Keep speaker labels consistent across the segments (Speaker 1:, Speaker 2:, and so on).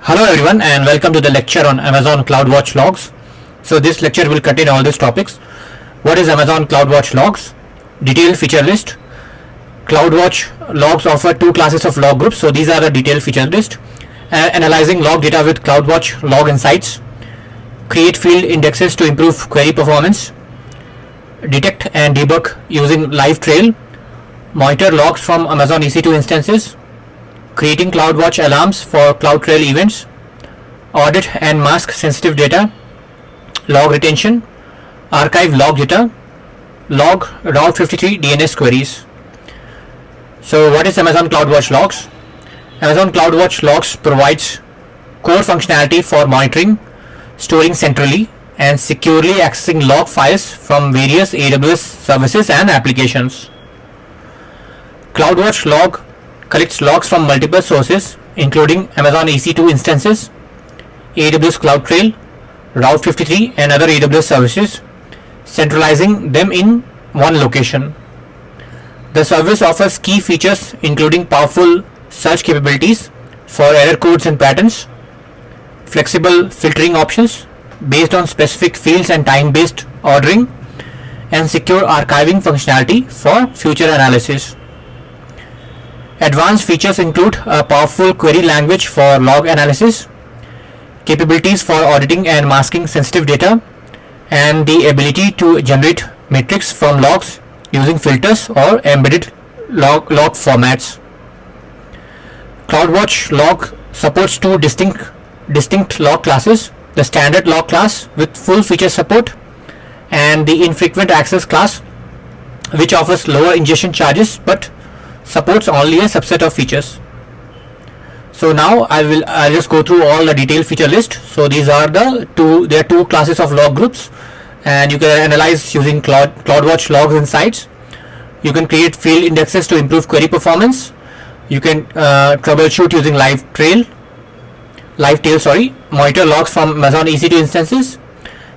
Speaker 1: Hello everyone and welcome to the lecture on Amazon CloudWatch logs. So this lecture will contain all these topics. What is Amazon CloudWatch logs? Detailed feature list. CloudWatch logs offer two classes of log groups. So these are the detailed feature list. Analyzing log data with CloudWatch log insights. Create field indexes to improve query performance. Detect and debug using live trail. Monitor logs from Amazon EC2 instances. Creating CloudWatch alarms for CloudTrail events, audit and mask sensitive data, log retention, archive log data, log Route 53 DNS queries. So what is Amazon CloudWatch logs? Amazon CloudWatch logs provides core functionality for monitoring, storing centrally, and securely accessing log files from various AWS services and applications. CloudWatch log collects logs from multiple sources including Amazon EC2 instances, AWS CloudTrail, Route 53 and other AWS services, centralizing them in one location. The service offers key features including powerful search capabilities for error codes and patterns, flexible filtering options based on specific fields and time-based ordering, and secure archiving functionality for future analysis. Advanced features include a powerful query language for log analysis, capabilities for auditing and masking sensitive data, and the ability to generate metrics from logs using filters or embedded log formats. CloudWatch log supports two distinct log classes: the standard log class with full feature support and the infrequent access class, which offers lower ingestion charges but supports only a subset of features. So now I'll just go through all the detailed feature list. So these are there are two classes of log groups, and you can analyze using CloudWatch logs insights. You can create field indexes to improve query performance. You can troubleshoot using live tail, monitor logs from Amazon EC2 instances.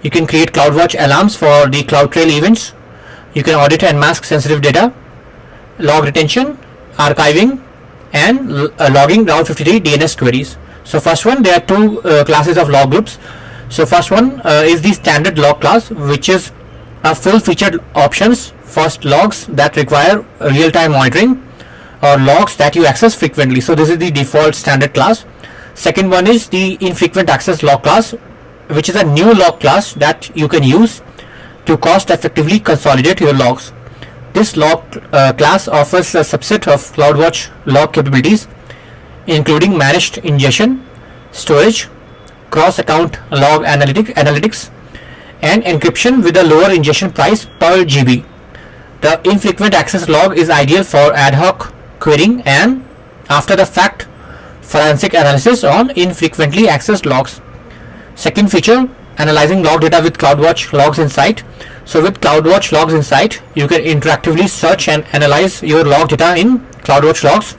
Speaker 1: You can create CloudWatch alarms for the CloudTrail events. You can audit and mask sensitive data, log retention, archiving, and logging Route 53 DNS queries. So first one, there are two classes of log groups. So first one is the standard log class, which is a full featured options for logs that require real-time monitoring or logs that you access frequently. So this is the default standard class. Second one is the infrequent access log class, which is a new log class that you can use to cost effectively consolidate your logs. This log class offers a subset of CloudWatch log capabilities, including managed ingestion, storage, cross-account log analytics, and encryption with a lower ingestion price per GB. The infrequent access log is ideal for ad hoc querying and after-the-fact forensic analysis on infrequently accessed logs. Second feature, analyzing log data with CloudWatch logs insight. So with CloudWatch logs insight, you can interactively search and analyze your log data in CloudWatch logs.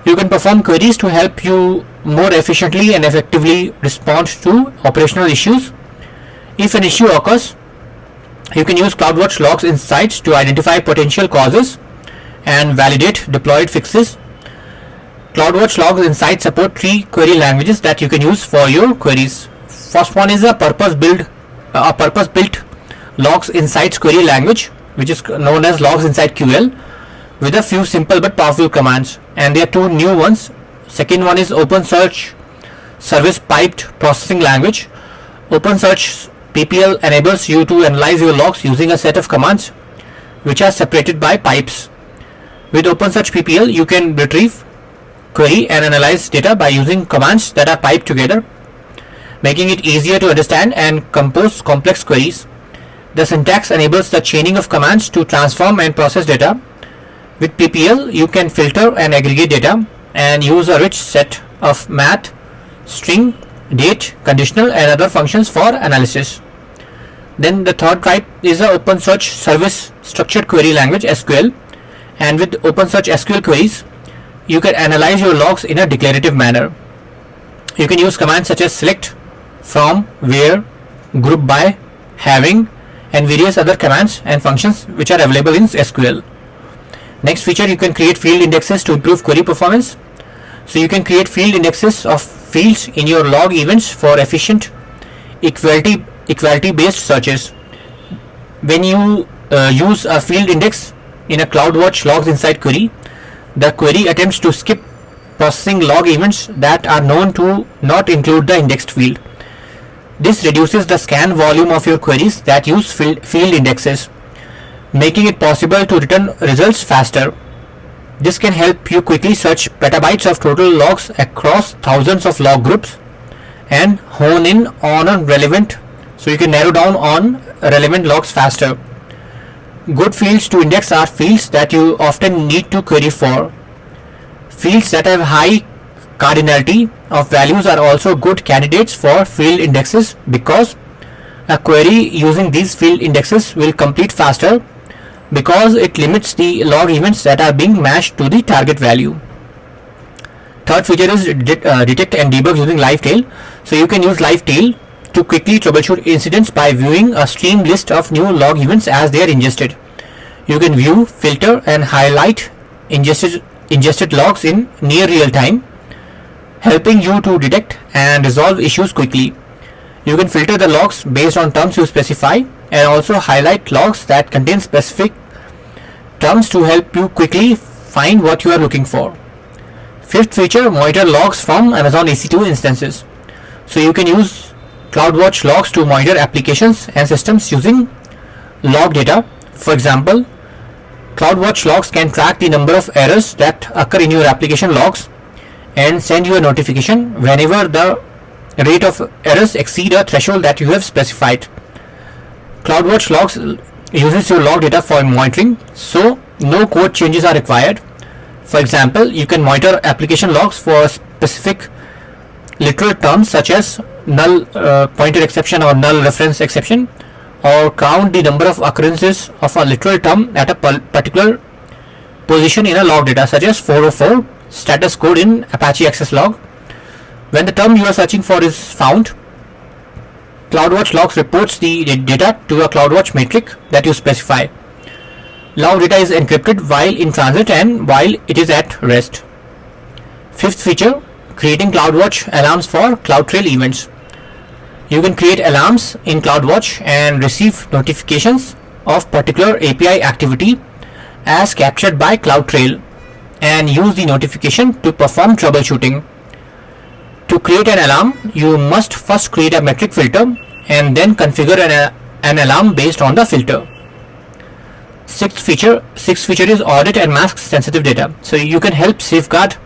Speaker 1: You can perform queries to help you more efficiently and effectively respond to operational issues. If an issue occurs, you can use CloudWatch logs insights to identify potential causes and validate deployed fixes. CloudWatch logs insights support three query languages that you can use for your queries. First one is a purpose-built logs insights query language, which is known as logs insight QL, with a few simple but powerful commands. And there are two new ones. Second one is OpenSearch service piped processing language. OpenSearch PPL enables you to analyze your logs using a set of commands which are separated by pipes. With OpenSearch PPL, you can retrieve, query and analyze data by using commands that are piped together, making it easier to understand and compose complex queries. The syntax enables the chaining of commands to transform and process data. With PPL, you can filter and aggregate data and use a rich set of math, string, date, conditional and other functions for analysis. Then the third type is the OpenSearch Service Structured Query Language (SQL), and with OpenSearch SQL queries, you can analyze your logs in a declarative manner. You can use commands such as select, from, where, group by, having, and various other commands and functions which are available in SQL. Next feature, you can create field indexes to improve query performance. So you can create field indexes of fields in your log events for efficient equality based searches. When you use a field index in a CloudWatch logs inside query, the query attempts to skip processing log events that are known to not include the indexed field. This reduces the scan volume of your queries that use field indexes, making it possible to return results faster. This can help you quickly search petabytes of total logs across thousands of log groups and hone in on a relevant, so you can narrow down on relevant logs faster. Good fields to index are fields that you often need to query for. Fields that have high cardinality of values are also good candidates for field indexes because a query using these field indexes will complete faster because it limits the log events that are being matched to the target value. Third feature is detect and debug using Livetail. So you can use Livetail to quickly troubleshoot incidents by viewing a stream list of new log events as they are ingested. You can view, filter and highlight ingested logs in near real time, helping you to detect and resolve issues quickly. You can filter the logs based on terms you specify and also highlight logs that contain specific terms to help you quickly find what you are looking for. Fifth feature, monitor logs from Amazon EC2 instances. So you can use CloudWatch logs to monitor applications and systems using log data. For example, CloudWatch logs can track the number of errors that occur in your application logs and send you a notification whenever the rate of errors exceed a threshold that you have specified. CloudWatch logs uses your log data for monitoring, so no code changes are required. For example, you can monitor application logs for specific literal terms such as null pointer exception or null reference exception, or count the number of occurrences of a literal term at a particular position in a log data such as 404 status code in Apache Access Log. When the term you are searching for is found, CloudWatch logs reports the data to a CloudWatch metric that you specify. Log data is encrypted while in transit and while it is at rest. Fifth feature, creating CloudWatch alarms for CloudTrail events. You can create alarms in CloudWatch and receive notifications of particular API activity as captured by CloudTrail and use the notification to perform troubleshooting. To create an alarm, you must first create a metric filter and then configure an alarm based on the filter. Sixth feature is audit and mask sensitive data. So you can help safeguard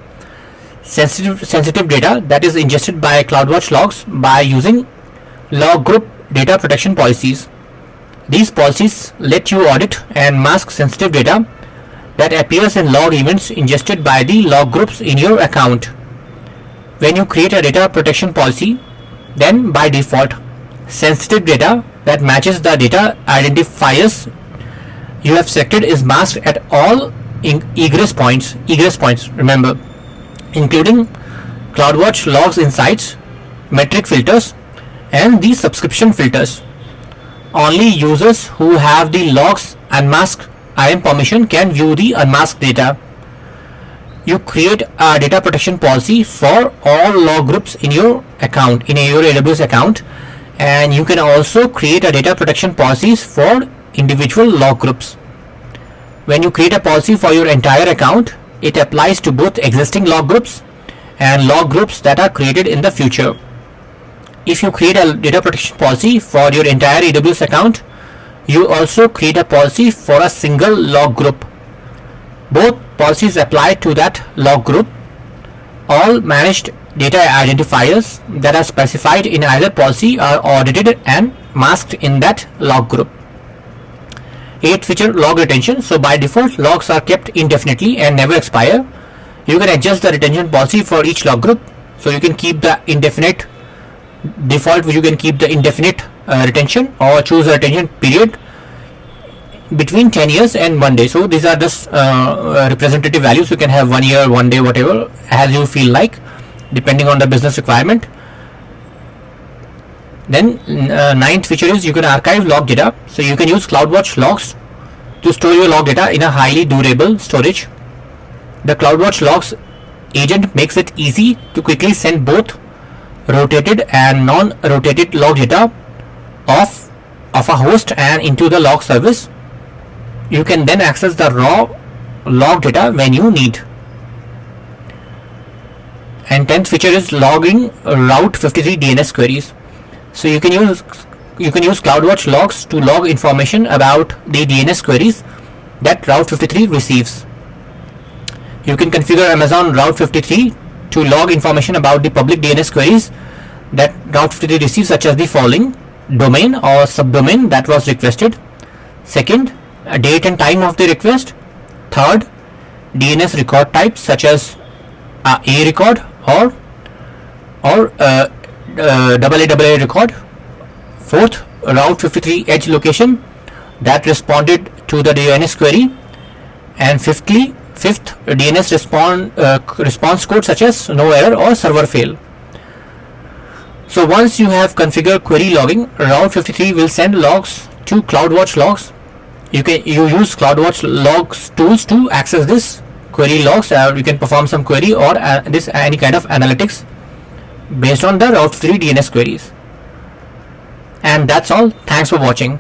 Speaker 1: sensitive data that is ingested by CloudWatch logs by using log group data protection policies. These policies let you audit and mask sensitive data that appears in log events ingested by the log groups in your account. When you create a data protection policy, then by default, sensitive data that matches the data identifiers you have selected is masked at all egress points, remember, including CloudWatch logs insights, metric filters, and the subscription filters. Only users who have the logs unmasked IAM permission can view the unmasked data. You create a data protection policy for all log groups in your account, in your AWS account, and you can also create a data protection policies for individual log groups. When you create a policy for your entire account, it applies to both existing log groups and log groups that are created in the future. If you create a data protection policy for your entire AWS account, you also create a policy for a single log group. Both policies apply to that log group. All managed data identifiers that are specified in either policy are audited and masked in that log group. 8th feature, log retention. So by default, logs are kept indefinitely and never expire. You can adjust the retention policy for each log group. So you can keep the indefinite default, you can keep the indefinite retention, or choose a retention period between 10 years and 1 day. So these are just representative values. You can have 1 year, 1 day, whatever as you feel like, depending on the business requirement. Then 9th feature is you can archive log data. So you can use CloudWatch logs to store your log data in a highly durable storage. The CloudWatch logs agent makes it easy to quickly send both rotated and non-rotated log data of a host and into the log service. You can then access the raw log data when you need. And 10th feature is logging Route 53 DNS queries. So you can use CloudWatch logs to log information about the DNS queries that Route 53 receives. You can configure Amazon Route 53 to log information about the public DNS queries that Route 53 receives, such as the following: domain or subdomain that was requested. Second, date and time of the request. Third, DNS record types such as A record or AA record. Fourth, Route 53 edge location that responded to the DNS query. And fifth, DNS response code such as no error or server fail. So once you have configured query logging, Route 53 will send logs to CloudWatch logs. You use CloudWatch logs tools to access this query logs. You can perform some query or any kind of analytics based on the Route 53 DNS queries. And that's all. Thanks for watching.